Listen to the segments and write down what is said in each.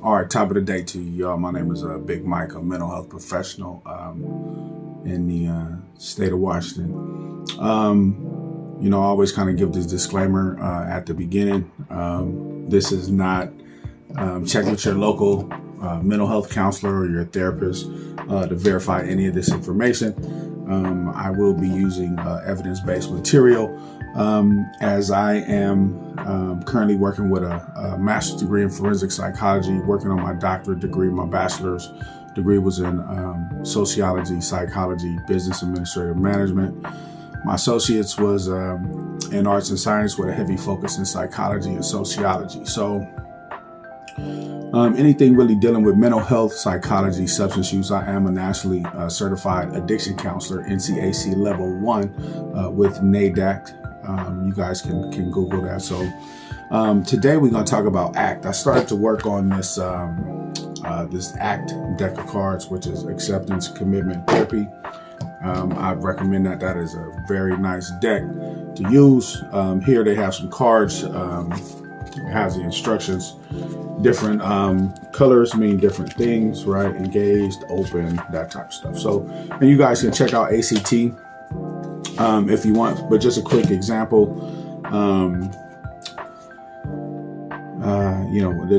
All right, top of the day to you, y'all. My name is Big Mike, a mental health professional in the state of Washington. I always kind of give this disclaimer at the beginning. This is not check with your local mental health counselor or your therapist to verify any of this information. I will be using evidence-based material as I am currently working with a master's degree in forensic psychology, working on my doctorate degree. My bachelor's degree was in sociology, psychology, business administrative management. My associate's was in arts and science with a heavy focus in psychology and sociology. So anything really dealing with mental health, psychology, substance use, I am a nationally certified addiction counselor, NCAC level 1 with NADAC. You guys can Google that. So today we're going to talk about ACT. I started to work on this ACT deck of cards, which is acceptance, commitment, therapy. I recommend that is a very nice deck to use. Here they have some cards. It has the instructions. Different colors mean different things, right? Engaged, open, that type of stuff. So, and you guys can check out ACT if you want. But just a quick example.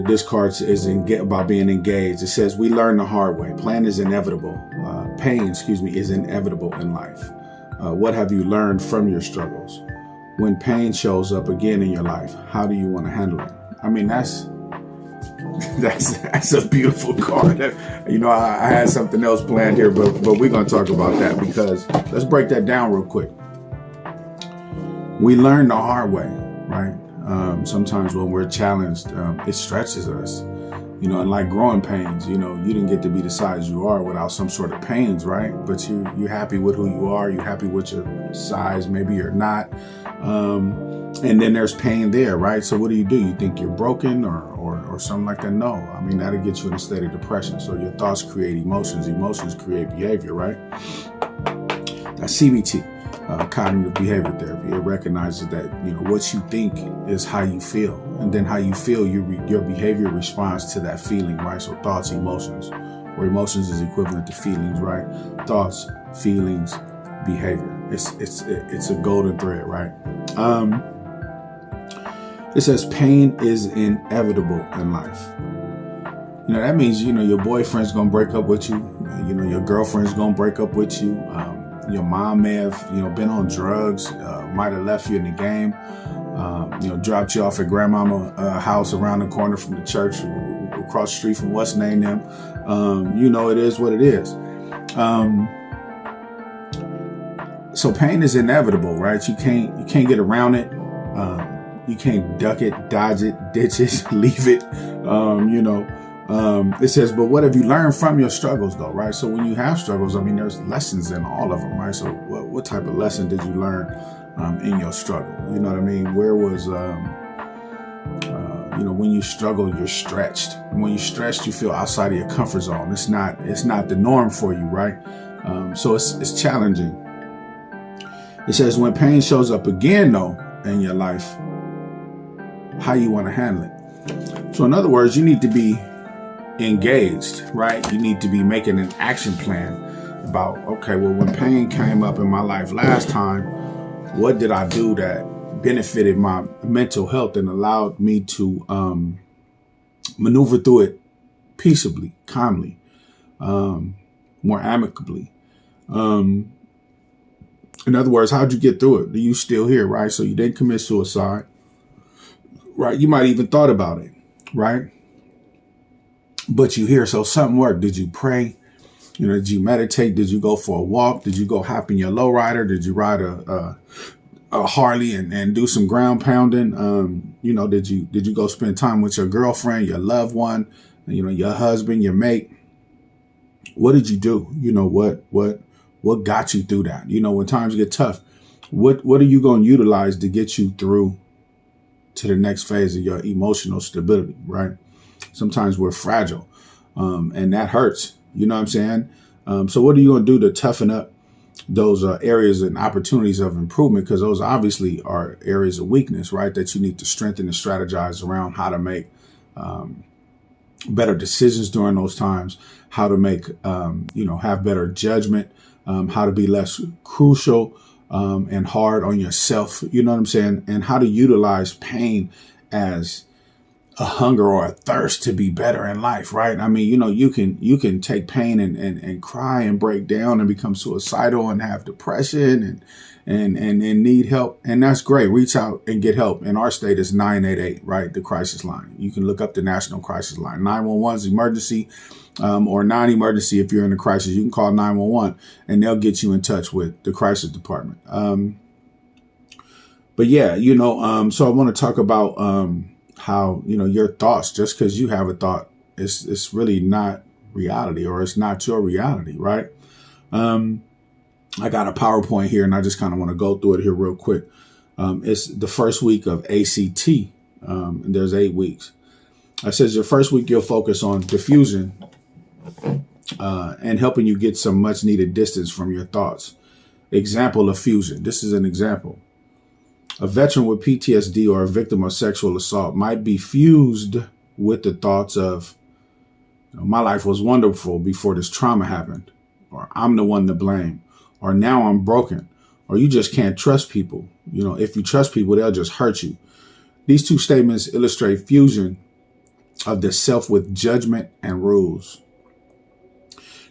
This card is about being engaged. It says, we learn the hard way. Pain is inevitable in life. What have you learned from your struggles? When pain shows up again in your life, how do you want to handle it? I mean, that's a beautiful card. I had something else planned here, but we're going to talk about that because let's break that down real quick. We learn the hard way, right? Sometimes when we're challenged, it stretches us, and like growing pains, you didn't get to be the size you are without some sort of pains, right? But you're happy with who you are. You're happy with your size. Maybe you're not. And then there's pain there, right? So what do? You think you're broken or something like that? No, I mean, that'll get you in a state of depression. So your thoughts create emotions. Emotions create behavior, right? That's CBT. Cognitive behavior therapy. It recognizes that what you think is how you feel, and then how you feel, your behavior responds to that feeling, right? So thoughts, emotions, where emotions is equivalent to feelings, right? Thoughts, feelings, behavior. It's a golden thread, right? It says pain is inevitable in life. That means your boyfriend's gonna break up with you. Your girlfriend's gonna break up with you. Your mom may have, been on drugs, might have left you in the game, dropped you off at grandmama's house around the corner from the church, across the street from what's named them. It is what it is. So pain is inevitable, right? You can't get around it. You can't duck it, dodge it, ditch it, leave it. It says, but what have you learned from your struggles, though, right? So when you have struggles, I mean, there's lessons in all of them, right? So what type of lesson did you learn in your struggle? You know what I mean? Where was, when you struggle, you're stretched. And when you're stretched, you feel outside of your comfort zone. It's not the norm for you, right? So it's challenging. It says, when pain shows up again, though, in your life, how you want to handle it. So in other words, you need to be engaged, right? You need to be making an action plan about, okay, well, when pain came up in my life last time, what did I do that benefited my mental health and allowed me to maneuver through it peaceably, calmly, more amicably? In other words, how'd you get through it? Are you still here, right? So you didn't commit suicide, right? You might even thought about it, right? But you here, so something worked. Did you pray? Did you meditate? Did you go for a walk? Did you go hop in your lowrider? Did you ride a Harley and do some ground pounding? Did you go spend time with your girlfriend, your loved one, your husband, your mate? What did you do? What got you through that? When times get tough, what are you going to utilize to get you through to the next phase of your emotional stability, right? Sometimes we're fragile, and that hurts. You know what I'm saying? So what are you going to do to toughen up those areas and opportunities of improvement? Because those obviously are areas of weakness, right? That you need to strengthen and strategize around how to make better decisions during those times, how to make, have better judgment, how to be less crucial and hard on yourself, you know what I'm saying? And how to utilize pain as a hunger or a thirst to be better in life, right? I mean, you can take pain and cry and break down and become suicidal and have depression and need help. And that's great. Reach out and get help. In our state, it's 988, right? The crisis line. You can look up the national crisis line. 911 is emergency or non-emergency. If you're in a crisis, you can call 911 and they'll get you in touch with the crisis department. But yeah, so I want to talk about how, your thoughts, just because you have a thought, it's really not reality, or it's not your reality, right? I got a PowerPoint here and I just kind of want to go through it here real quick. It's the first week of ACT. And there's 8 weeks. It says your first week, you'll focus on diffusion and helping you get some much needed distance from your thoughts. Example of fusion. This is an example. A veteran with PTSD or a victim of sexual assault might be fused with the thoughts of, my life was wonderful before this trauma happened, or I'm the one to blame, or now I'm broken, or you just can't trust people. If you trust people, they'll just hurt you. These two statements illustrate fusion of the self with judgment and rules.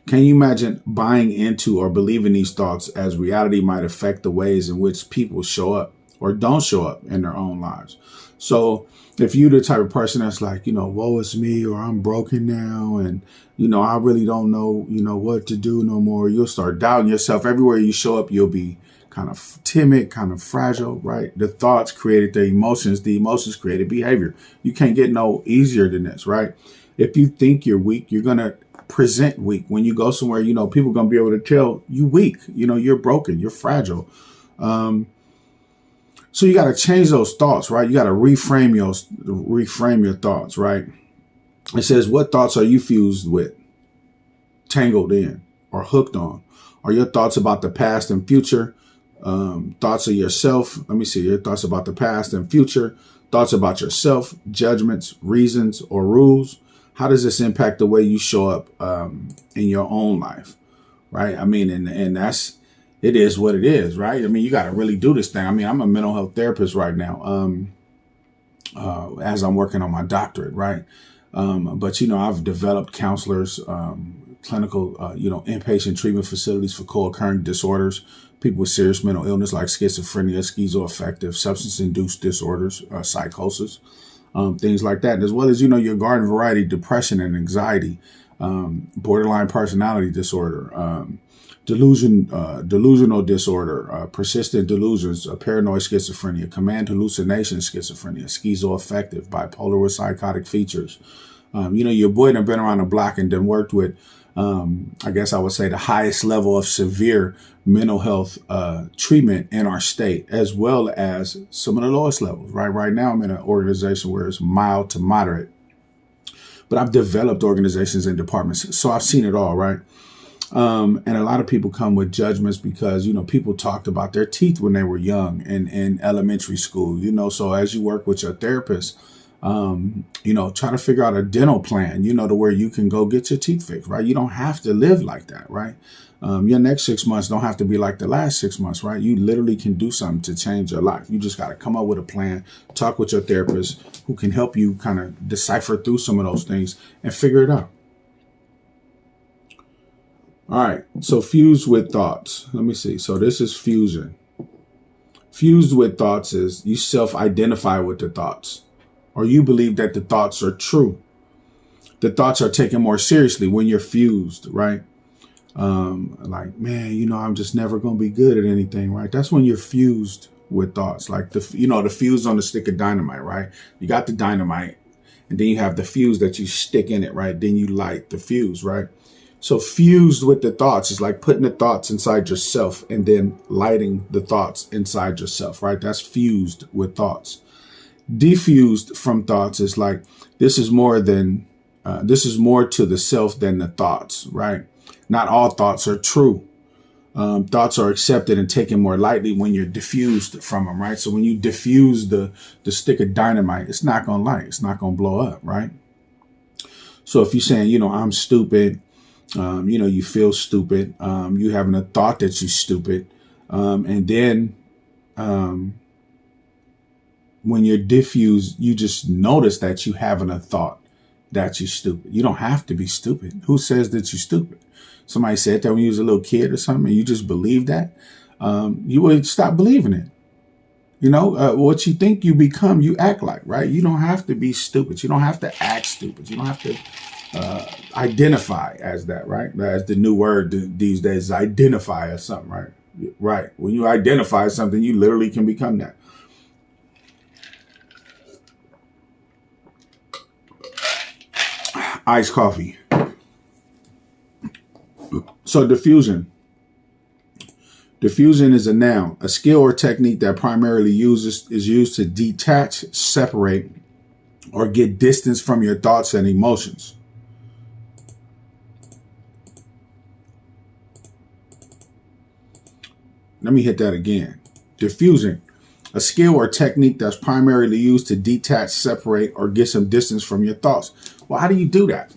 Can you imagine buying into or believing these thoughts as reality might affect the ways in which people show up or don't show up in their own lives? So if you're the type of person that's like, woe is me, or I'm broken now, and, I really don't know, what to do no more, you'll start doubting yourself. Everywhere you show up, you'll be kind of timid, kind of fragile, right? The thoughts created the emotions created behavior. You can't get no easier than this, right? If you think you're weak, you're going to present weak. When you go somewhere, people are going to be able to tell you weak, you're broken, you're fragile. So you got to change those thoughts, right? You got to reframe your thoughts, right? It says, what thoughts are you fused with, tangled in, or hooked on? Are your thoughts about the past and future? Thoughts of yourself? Let me see. Your thoughts about the past and future, thoughts about yourself, judgments, reasons, or rules. How does this impact the way you show up in your own life, right? I mean, and it is what it is, right? I mean, you got to really do this thing. I mean, I'm a mental health therapist right now as I'm working on my doctorate, right? But, I've developed counselors, clinical, inpatient treatment facilities for co-occurring disorders, people with serious mental illness like schizophrenia, schizoaffective, substance-induced disorders, psychosis, things like that, as well as, your garden variety depression and anxiety, borderline personality disorder, delusional disorder, persistent delusions, paranoid schizophrenia, command hallucination schizophrenia, schizoaffective, bipolar with psychotic features. Your boy done been around the block and done worked with, I guess I would say, the highest level of severe mental health treatment in our state, as well as some of the lowest levels, right? Right now, I'm in an organization where it's mild to moderate, but I've developed organizations and departments, so I've seen it all, right? And a lot of people come with judgments because, people talked about their teeth when they were young and in elementary school, so as you work with your therapist, try to figure out a dental plan, to where you can go get your teeth fixed, right? You don't have to live like that, right? Your next 6 months don't have to be like the last 6 months, right? You literally can do something to change your life. You just got to come up with a plan, talk with your therapist who can help you kind of decipher through some of those things and figure it out. All right, so fused with thoughts. Let me see. So this is fusion. Fused with thoughts is you self-identify with the thoughts, or you believe that the thoughts are true. The thoughts are taken more seriously when you're fused, right? Like, man, I'm just never going to be good at anything, right? That's when you're fused with thoughts, like the fuse on the stick of dynamite, right? You got the dynamite and then you have the fuse that you stick in it, right? Then you light the fuse, right? So fused with the thoughts is like putting the thoughts inside yourself and then lighting the thoughts inside yourself, right? That's fused with thoughts. Diffused from thoughts is like, this is more to the self than the thoughts, right? Not all thoughts are true. Thoughts are accepted and taken more lightly when you're diffused from them, right? So when you diffuse the stick of dynamite, it's not going to light. It's not going to blow up, right? So if you're saying, I'm stupid, you feel stupid, you having a thought that you're stupid, and then when you're diffused, you just notice that you having a thought that you're stupid. You don't have to be stupid. Who says that you're stupid? Somebody said that when you was a little kid or something, and you just believe that, you would stop believing it. What you think you become, you act like, right? You don't have to be stupid. You don't have to act stupid. You don't have to identify as that, right? As the new word these days, identify as something, right? Right. When you identify as something, you literally can become that. Iced coffee. So diffusion. Diffusion is a noun, a skill or technique that primarily is used to detach, separate, or get distance from your thoughts and emotions. Let me hit that again. Diffusing, a skill or technique that's primarily used to detach, separate, or get some distance from your thoughts. Well, how do you do that?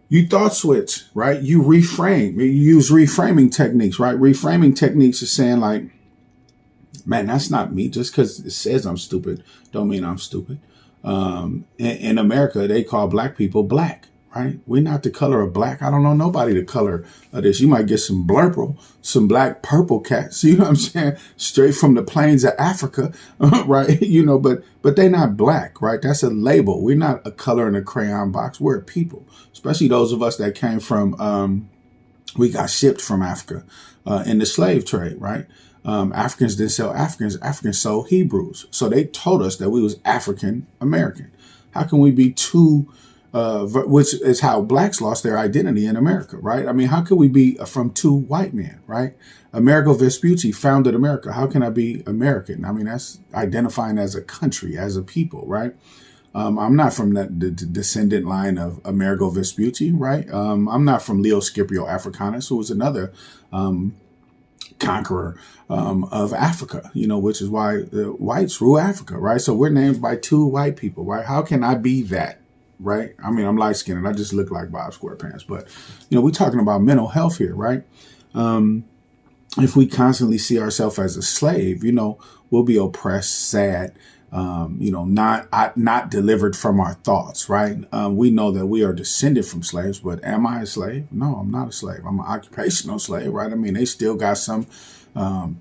You thought switch, right? You reframe. You use reframing techniques, right? Reframing techniques is saying like, man, that's not me. Just because it says I'm stupid, don't mean I'm stupid. In America, they call black people black, right? We're not the color of black. I don't know nobody the color of this. You might get some blurple, some black purple cats. You know what I'm saying? Straight from the plains of Africa, right? But they're not black, right? That's a label. We're not a color in a crayon box. We're a people, especially those of us that came from, we got shipped from Africa in the slave trade, right? Africans didn't sell Africans. Africans sold Hebrews. So they told us that we was African American. How can we be two, which is how blacks lost their identity in America, right? I mean, how could we be from two white men, right? Amerigo Vespucci founded America. How can I be American? I mean, that's identifying as a country, as a people, right? I'm not from the descendant line of Amerigo Vespucci, right? I'm not from Leo Scipio Africanus, who was another conqueror of Africa, which is why the whites rule Africa, right? So we're named by two white people, right? How can I be that, right? I mean, I'm light skinned and I just look like Bob SquarePants, but we're talking about mental health here, right? If we constantly see ourselves as a slave, we'll be oppressed, sad, not delivered from our thoughts, right? We know that we are descended from slaves, but am I a slave? No, I'm not a slave. I'm an occupational slave, right? I mean, they still got some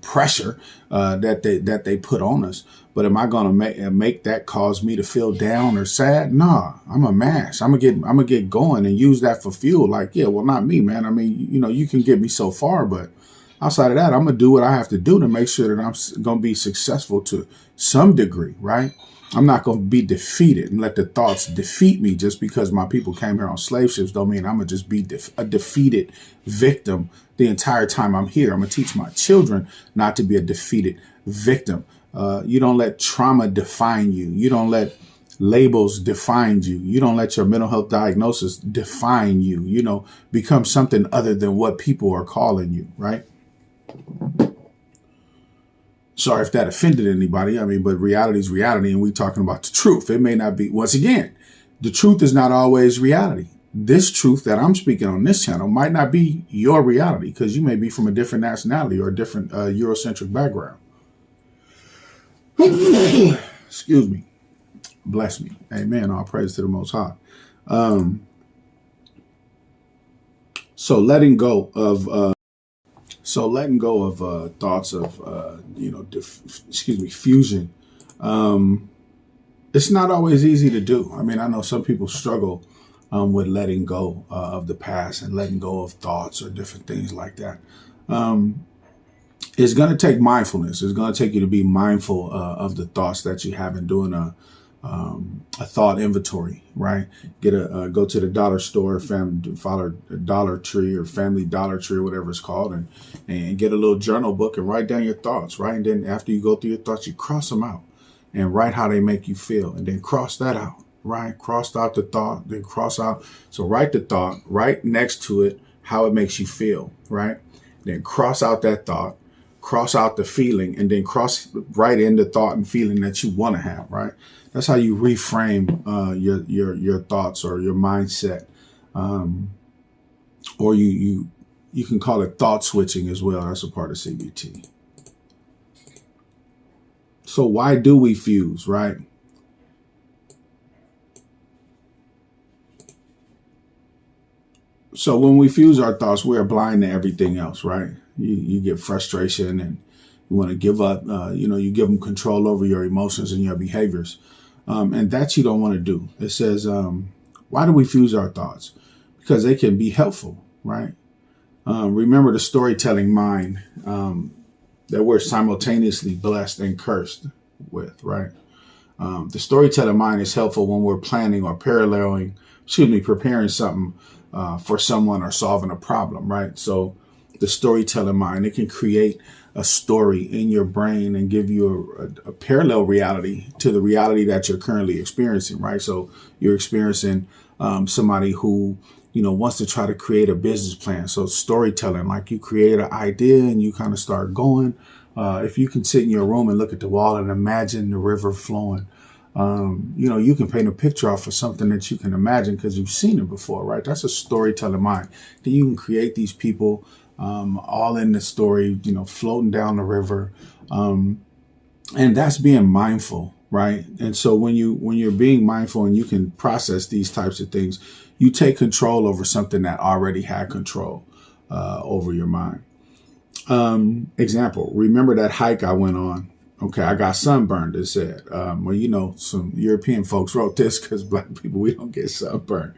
pressure that they put on us. But am I going to make that cause me to feel down or sad? Nah, I'm a mash. I'm gonna get going and use that for fuel. Like, yeah, well, not me, man. I mean, you can get me so far, but outside of that, I'm going to do what I have to do to make sure that I'm going to be successful to some degree, right? I'm not going to be defeated and let the thoughts defeat me just because my people came here on slave ships. Don't mean I'm going to just be a defeated victim the entire time I'm here. I'm going to teach my children not to be a defeated victim. You don't let trauma define you. You don't let labels define you. You don't let your mental health diagnosis define you. Become something other than what people are calling you, right? Sorry if that offended anybody. I mean, but reality is reality, and we're talking about the truth. It may not be, once again, the truth is not always reality. This truth that I'm speaking on this channel might not be your reality because you may be from a different nationality or a different Eurocentric background. Excuse me. Bless me. Amen. All praise to the Most High. So letting go of thoughts of, fusion. It's not always easy to do. I mean, I know some people struggle with letting go of the past and letting go of thoughts or different things like that. It's going to take mindfulness. It's going to take you to be mindful of the thoughts that you have in doing a thought inventory, right? Go to the dollar store, follow Dollar Tree or Family Dollar Tree or whatever it's called, and get a little journal book and write down your thoughts, right? And then after you go through your thoughts, you cross them out and write how they make you feel, and then cross that out, right? Cross out the thought, then cross out. So write the thought, right next to it, how it makes you feel, right? Then cross out that thought, cross out the feeling, and then cross right in the thought and feeling that you want to have, right? That's how you reframe your thoughts or your mindset, um, or you can call it thought switching as well. That's a part of CBT. So why do we fuse, right? So when we fuse our thoughts, we are blind to everything else, right? You get frustration and you want to give up. You give them control over your emotions and your behaviors, and that you don't want to do. It says, why do we fuse our thoughts? Because they can be helpful, right? Remember the storytelling mind that we're simultaneously blessed and cursed with, right? The storytelling mind is helpful when we're planning or preparing something for someone or solving a problem, right? So the storytelling mind, it can create a story in your brain and give you a parallel reality to the reality that you're currently experiencing, right? So you're experiencing somebody who wants to try to create a business plan. So storytelling, like you create an idea and you kind of start going. If you can sit in your room and look at the wall and imagine the river flowing, you can paint a picture off of something that you can imagine because you've seen it before, right? That's a storytelling mind. Then you can create these people all in the story, floating down the river. And that's being mindful, right? And so when you're being mindful and you can process these types of things, you take control over something that already had control over your mind. Example, remember that hike I went on? Okay, I got sunburned, it said. Some European folks wrote this because black people, we don't get sunburned.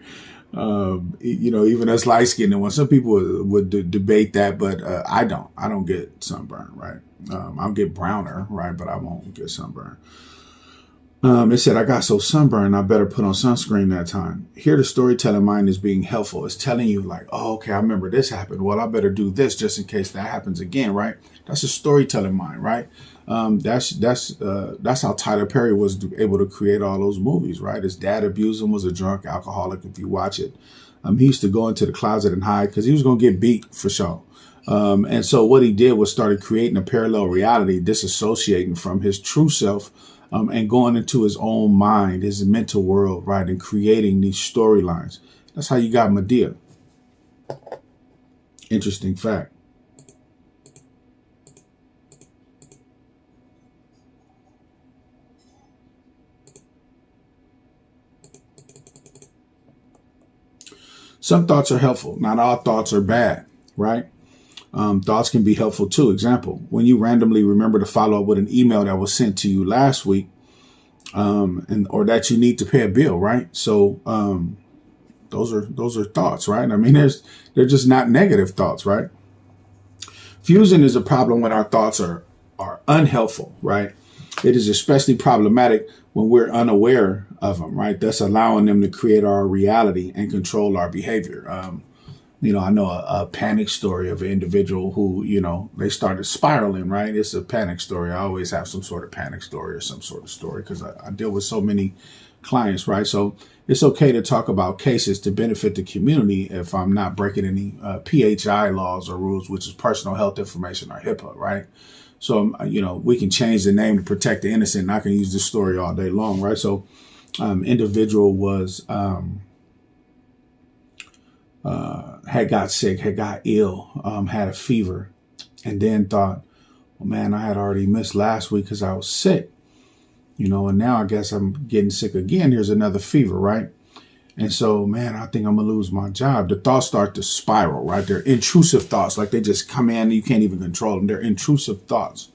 Even us light skinned ones, some people would debate that, but I don't. I don't get sunburned, right? I'll get browner, right? But I won't get sunburned. It said, I got so sunburned, I better put on sunscreen that time. Here, the storytelling mind is being helpful. It's telling you like, oh, okay, I remember this happened. Well, I better do this just in case that happens again, right? That's a storytelling mind, right? That's how Tyler Perry was able to create all those movies, right? His dad abused him, was a drunk alcoholic. If you watch it, he used to go into the closet and hide because he was going to get beat for sure. And so what he did was started creating a parallel reality, disassociating from his true self. And going into his own mind, his mental world, right, and creating these storylines. That's how you got Medea. Interesting fact. Some thoughts are helpful. Not all thoughts are bad, right? Thoughts can be helpful too. Example, when you randomly remember to follow up with an email that was sent to you last week, or that you need to pay a bill, right? So those are thoughts, right? I mean, they're just not negative thoughts, right? Fusion is a problem when our thoughts are unhelpful, right? It is especially problematic when we're unaware of them, right? That's allowing them to create our reality and control our behavior. I know a panic story of an individual who, they started spiraling, right? It's a panic story. I always have some sort of panic story or some sort of story because I deal with so many clients, right? So it's okay to talk about cases to benefit the community if I'm not breaking any PHI laws or rules, which is personal health information or HIPAA, right? So, we can change the name to protect the innocent, and I can use this story all day long, right? So individual was... had got sick, had got ill, had a fever, and then thought, well, man, I had already missed last week because I was sick, and now I guess I'm getting sick again. Here's another fever, right? And so, man, I think I'm going to lose my job. The thoughts start to spiral, right? They're intrusive thoughts, like they just come in and you can't even control them. They're intrusive thoughts,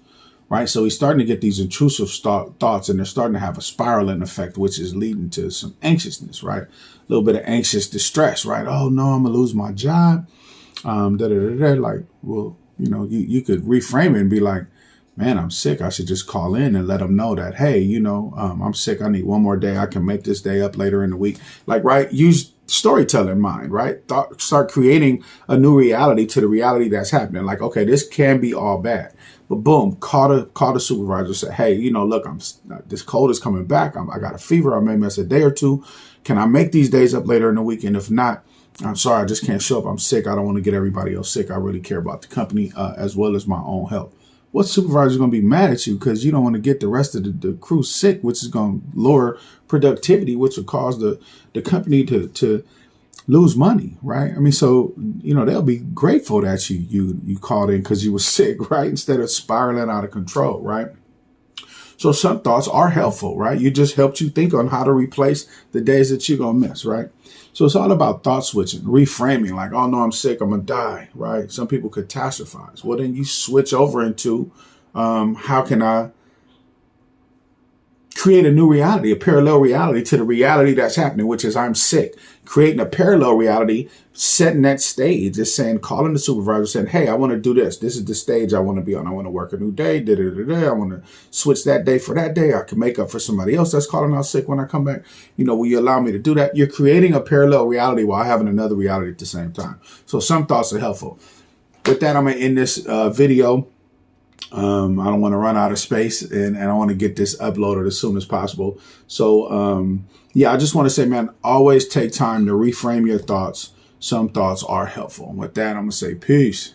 right? So he's starting to get these intrusive thoughts, and they're starting to have a spiraling effect, which is leading to some anxiousness, right? A little bit of anxious distress, right? Oh no, I'm gonna lose my job. Like, well, you could reframe it and be like, man, I'm sick. I should just call in and let them know that, hey, I'm sick. I need one more day. I can make this day up later in the week. Like, right? Use storytelling mind, right? Start creating a new reality to the reality that's happening. Like, okay, this can be all bad. But boom, call the supervisor, say, hey, look, this cold is coming back. I got a fever. I may miss a day or two. Can I make these days up later in the week? And if not, I'm sorry, I just can't show up. I'm sick. I don't want to get everybody else sick. I really care about the company as well as my own health. what supervisor is going to be mad at you because you don't want to get the rest of the crew sick, which is going to lower productivity, which will cause the company to lose money, right? I mean, so, they'll be grateful that you called in because you were sick, right? Instead of spiraling out of control, right? So some thoughts are helpful, right? You just helped you think on how to replace the days that you're going to miss, right? So it's all about thought switching, reframing, like, oh no, I'm sick, I'm going to die, right? Some people catastrophize. Well, then you switch over into how can I create a new reality, a parallel reality to the reality that's happening, which is I'm sick. Creating a parallel reality, setting that stage, just saying, calling the supervisor, saying, hey, I want to do this. This is the stage I want to be on. I want to work a new day. I want to switch that day for that day. I can make up for somebody else that's calling out sick when I come back. Will you allow me to do that? You're creating a parallel reality while having another reality at the same time. So some thoughts are helpful. With that, I'm going to end this video. I don't want to run out of space, and I want to get this uploaded as soon as possible. So, I just want to say, man, always take time to reframe your thoughts. Some thoughts are helpful. And with that, I'm going to say peace.